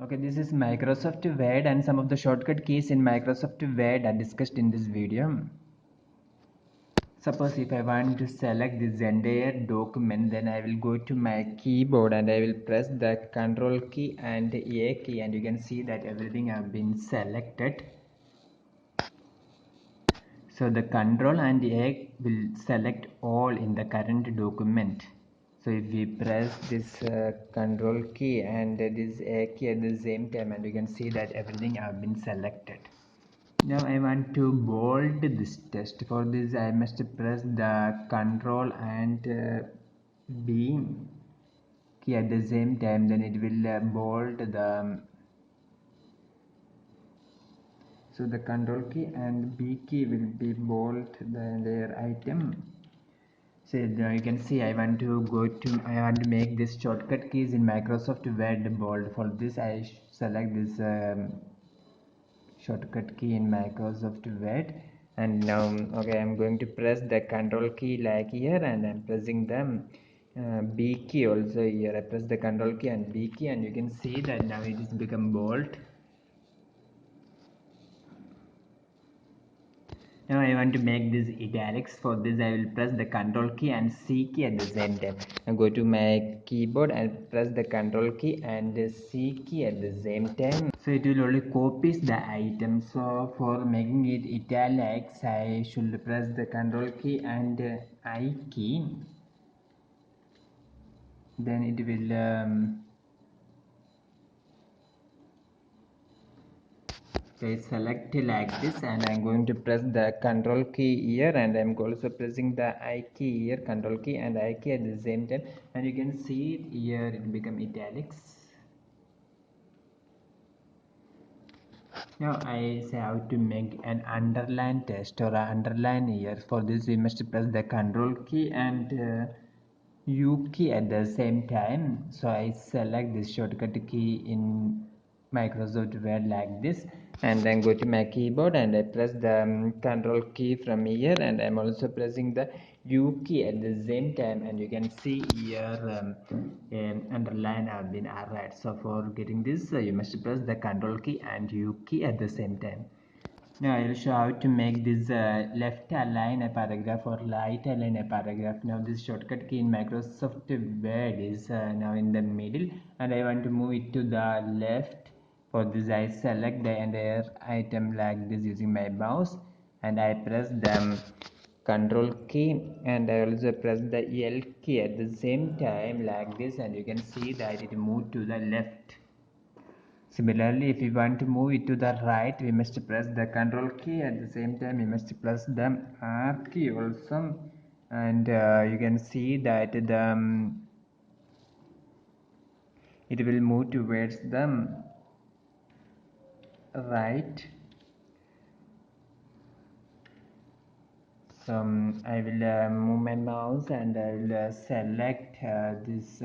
Okay, this is Microsoft Word and some of the shortcut keys in Microsoft Word are discussed in this video. Suppose if I want to select this entire document, then I will go to my keyboard and I will press the Control key and A key, and you can see that everything have been selected. So the Control and A will select all in the current document. So if we press this Control key and this A key at the same time, and you can see that everything have been selected. Now I want to bold this text. For this I must press the Control and B key at the same time, then it will bold the so the Control key and B key will be bold their item. So now you can see I want to make this shortcut keys in Microsoft Word bold. For this I select this shortcut key in Microsoft Word, and now okay, I'm going to press the Control key like here, and I'm pressing the B key also here. I press the Control key and B key, and you can see that now it is become bold. Now I want to make this italics. For this I will press the Control key and C key at the same time. I go to my keyboard and press the Control key and the C key at the same time. So it will only copies the item. So for making it italics, I should press the Control key and I key. Then it will I select like this, and I'm going to press the Control key here, and I'm also pressing the I key here, Control key and I key at the same time, and you can see it here, it become italics. Now I say how to make an underline text or an underline here. For this we must press the Control key and U key at the same time. So I select this shortcut key in Microsoft Word like this, and then go to my keyboard and I press the Control key from here, and I'm also pressing the U key at the same time, and you can see here underline have been added. So for getting this you must press the Control key and U key at the same time. Now I will show how to make this left align a paragraph or right align a paragraph. Now this shortcut key in Microsoft Word is now in the middle, and I want to move it to the left. For this I select the entire item like this using my mouse, and I press the Control key, and I also press the L key at the same time like this, and you can see that it moved to the left. Similarly, if we want to move it to the right, we must press the Control key. At the same time, we must press the R key also, and you can see that it will move towards the right. So I will move my mouse and I will select this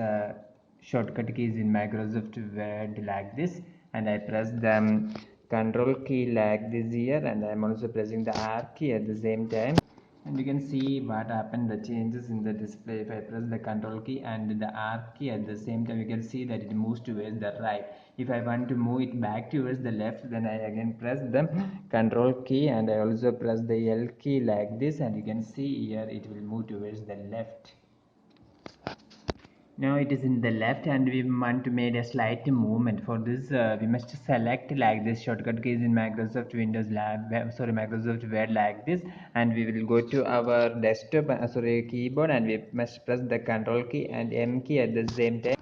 shortcut keys in Microsoft Word like this, and I press the Control key like this here, and I am also pressing the R key at the same time, and you can see what happened, the changes in the display. If I press the Control key and the R key at the same time, you can see that it moves towards the right. If I want to move it back towards the left, then I again press the Control key and I also press the L key like this, and you can see here it will move towards the left. Now it is in the left, and we want to make a slight movement. For this we must select like this shortcut keys in Microsoft Windows Microsoft Word like this, and we will go to our desktop keyboard, and we must press the Control key and M key at the same time,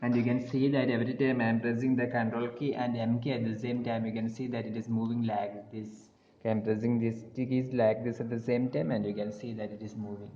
and you can see that every time I am pressing the Control key and M key at the same time, you can see that it is moving like this. Okay, I am pressing these keys like this at the same time, and you can see that it is moving.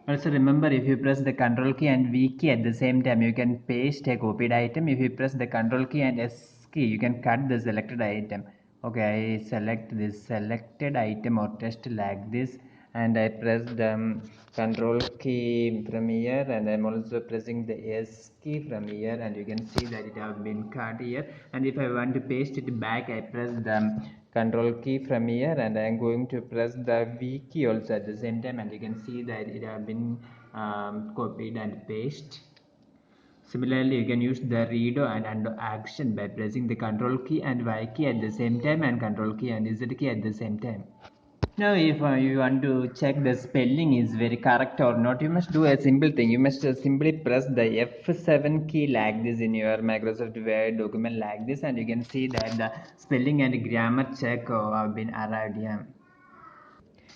Also remember, if you press the Control key and V key at the same time, you can paste a copied item. If you press the Control key and S key, you can cut the selected item. Okay, I select this selected item or text like this, and I press the Control key from here, and I'm also pressing the S key from here, and you can see that it has been cut here. And if I want to paste it back, I press the Control key from here, and I am going to press the V key also at the same time, and you can see that it has been copied and pasted. Similarly, you can use the redo and undo action by pressing the control key and Y key at the same time and control key and Z key at the same time. Now, if you want to check the spelling is very correct or not, you must do a simple thing. You must simply press the F7 key like this in your Microsoft Word document like this, and you can see that the spelling and grammar check have been arrived here.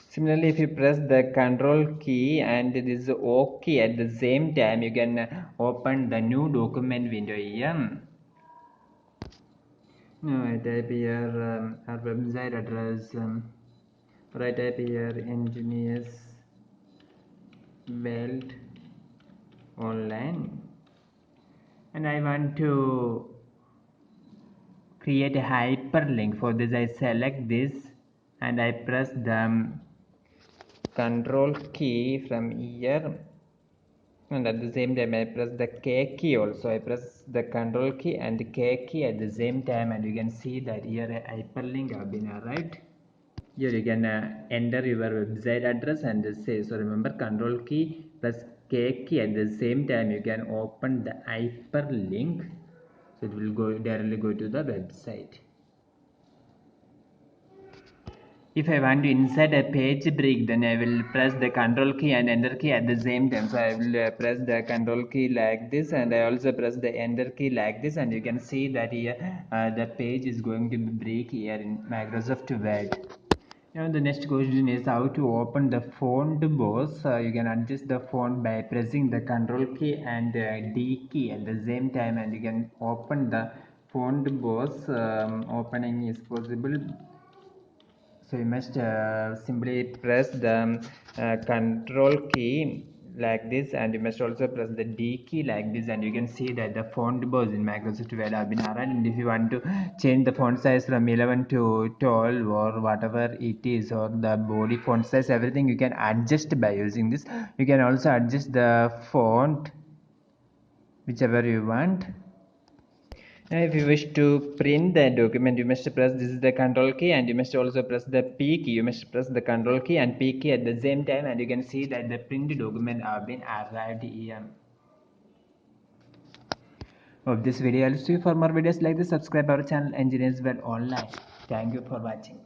Similarly, if you press the control key and this O key at the same time, you can open the new document window here. Now I type here our website address. I type here engineers Welt online, and I want to create a hyperlink. For this, I select this and I press the control key from here, and at the same time I press the K key also. I press the control key and the K key at the same time, and you can see that here a hyperlink have been arrived. Here you can enter your website address and say, so remember control key plus K key at the same time you can open the hyperlink, so it will go directly go to the website. If I want to insert a page break, then I will press the control key and enter key at the same time. So I will press the control key like this, and I also press the enter key like this, and you can see that here the page is going to be break here in Microsoft Word. Now the next question is how to open the font box. You can adjust the font by pressing the control key and D key at the same time, and you can open the font box. Opening is possible, so you must simply press the control key like this, and you must also press the D key like this, and you can see that the font box in Microsoft Word have been added. And if you want to change the font size from 11 to 12 or whatever it is, or the body font size, everything you can adjust by using this. You can also adjust the font whichever you want. Now, if you wish to print the document, you must press this is the control key, and you must also press the P key. You must press the control key and P key at the same time, and you can see that the print document have been arrived here. Hope this video helps you. For more videos like this, subscribe our channel Engineers Well Online. Thank you for watching.